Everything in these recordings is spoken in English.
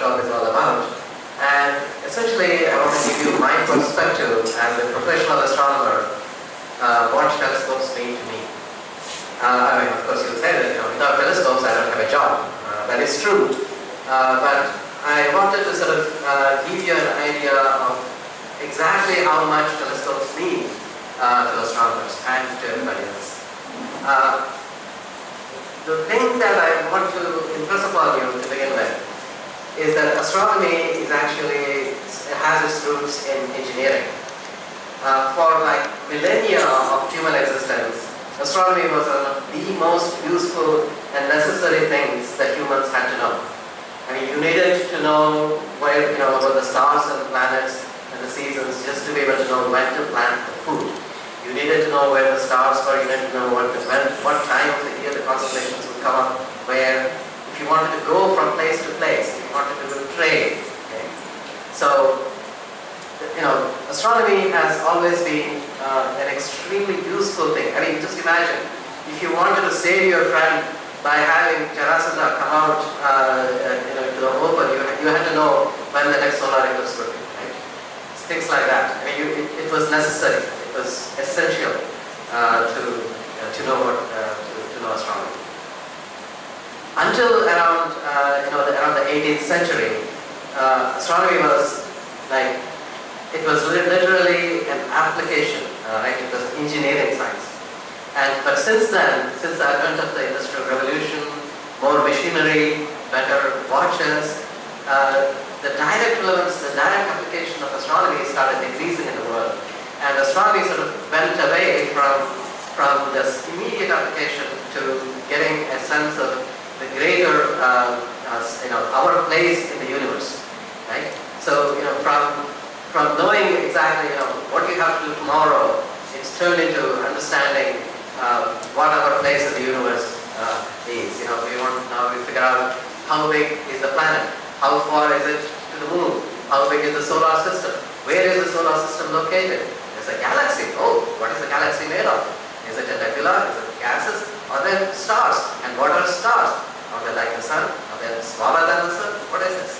workshop is all about. And essentially, I want to give you my perspective as a professional astronomer, what telescopes mean to me. I mean, of course, you'll say that without telescopes, I don't have a job. That is true. But I wanted to sort of give you an idea of exactly how much telescopes mean to astronomers and to everybody else. The thing that I want to impress upon you to begin with is that astronomy is actually, it has its roots in engineering. For like millennia of human existence, astronomy was one of the most useful and necessary things that humans had to know. I mean, you needed to know where, about the stars and the planets and the seasons just to be able to know when to plant the food. You needed to know where the stars were, you needed to know what time of the year the constellations would come up, where, if you wanted to go from place to place, if you wanted to do trade. Okay? So, astronomy has always been an extremely useful thing. I mean, just imagine, if you wanted to save your friend by having Jarasandha come out to the open, you had to know when the next solar eclipse would be, right? Things like that. I mean, it was necessary. It was essential to know astronomy. Until around around the 18th century, astronomy was like, it was literally an application, right? It was engineering science. But since then, since the advent of the Industrial Revolution, more machinery, better watches, the direct relevance, the direct application of astronomy started increasing in the world. And astronomy sort of went away from this immediate application to getting a sense of the greater, our place in the universe, right? So, from knowing exactly, what you have to do tomorrow, it's turned into understanding what our place in the universe is. We figure out how big is the planet, how far is it to the moon, how big is the solar system, where is the solar system located? There's a galaxy. Oh, what is the galaxy made of? Is it a nebula? Is it gases? Are there stars? And what are stars? Are they like the sun? Are they smaller than the sun? What is this?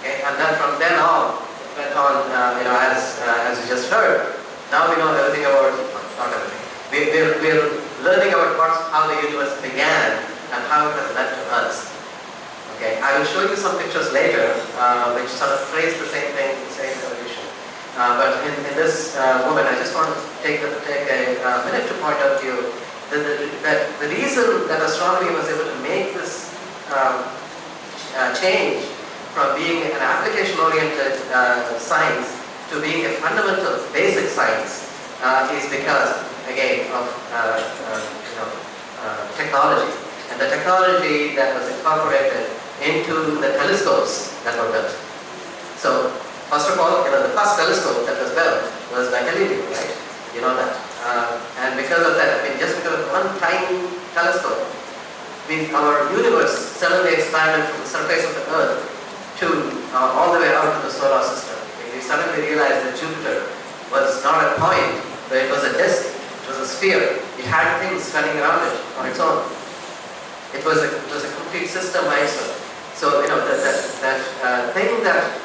Okay, and then from then on, it went on, as you just heard, now we know everything about, not everything. We're learning about how the universe began and how it has led to us. Okay, I will show you some pictures later, which sort of trace the same thing, the same evolution. But in this moment, I just want to take a minute to point out to you that the reason that astronomy was able to make this change from being an application-oriented science to being a fundamental, basic science is because, again, of technology. And the technology that was incorporated into the telescopes that were built. So, first of all, the first telescope that was built was by Galileo, right? You know that. And because of that, just because of one tiny telescope, our universe suddenly expanded from the surface of the Earth to all the way out to the solar system. We suddenly realized that Jupiter was not a point, but it was a disk, it was a sphere. It had things spinning around it on its own. It was a complete system by itself. So that thing that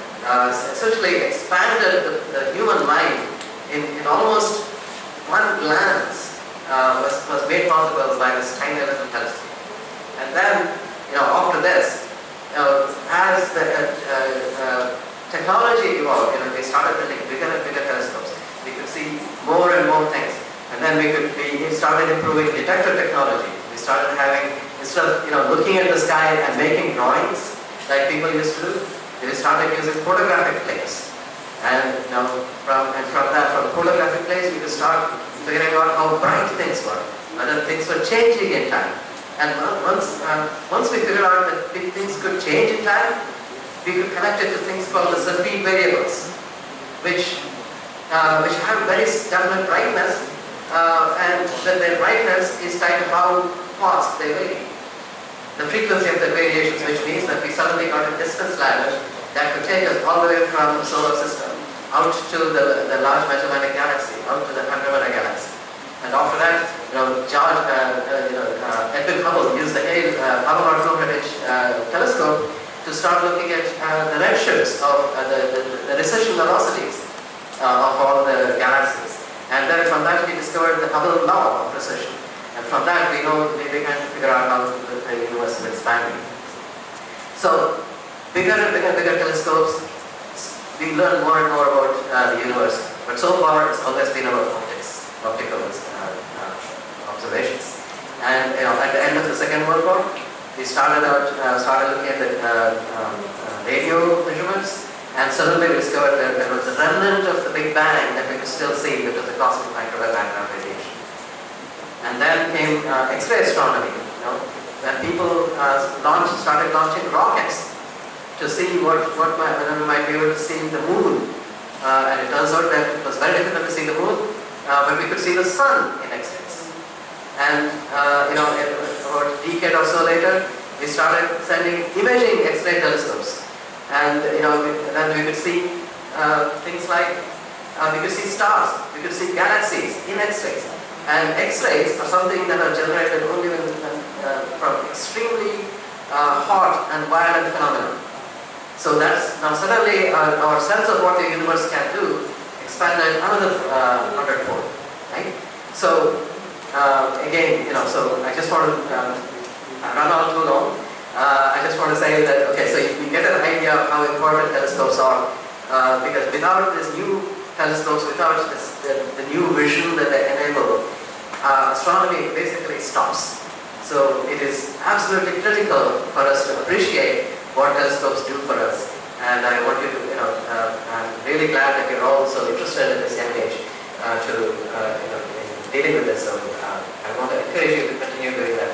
essentially expanded the human mind in almost one glance was made possible by this tiny little telescope. And then, after this, as the technology evolved, they started building bigger and bigger telescopes. We could see more and more things. And then we started improving detector technology. We started having, instead of looking at the sky and making drawings like people used to do, we started using photographic plates. And from photographic plates, we could start figuring out how bright things were, whether things were changing in time. And once we figured out that things could change in time, we could connect it to things called the Cepheid variables, which have very definite brightness, and that their brightness is tied to how fast they vary. The frequency of the variations, which means that we suddenly got a distance ladder that could take us all the way from the solar system out to the large mathematic galaxy, out to the Andromeda galaxy. And after that, Edwin Hubble used the Hubble-200 telescope to start looking at the redshifts of the recession velocities of all the galaxies. And then from that we discovered the Hubble law of recession. And from that we began to figure out how the universe is expanding. So bigger and bigger telescopes, we learn more and more about the universe. But so far it's always been about optical observations. And at the end of the Second World War, we started looking at the radio measurements, and suddenly we discovered that there was a remnant of the Big Bang that we could still see because of the cosmic microwave background radiation. And then came X-ray astronomy, when people started launching rockets to see whether we might be able to see the moon. And it turns out that it was very difficult to see the moon, but we could see the sun in X-rays. And about a decade or so later, we started sending imaging X-ray telescopes, and then we could see things like we could see stars, we could see galaxies in X-rays. And X-rays are something that are generated only from extremely hot and violent phenomena. So that's now suddenly our sense of what the universe can do expanded another 100-fold, right? So again, so I just want to run on too long. I just want to say that, okay, so you get an idea of how important telescopes are, because without these new telescopes, without the new vision that they enable, astronomy basically stops. So it is absolutely critical for us to appreciate what telescopes do for us. And I want you to, I'm really glad that you're all so interested in this young age to, dealing with this. So I want to encourage you to continue doing that.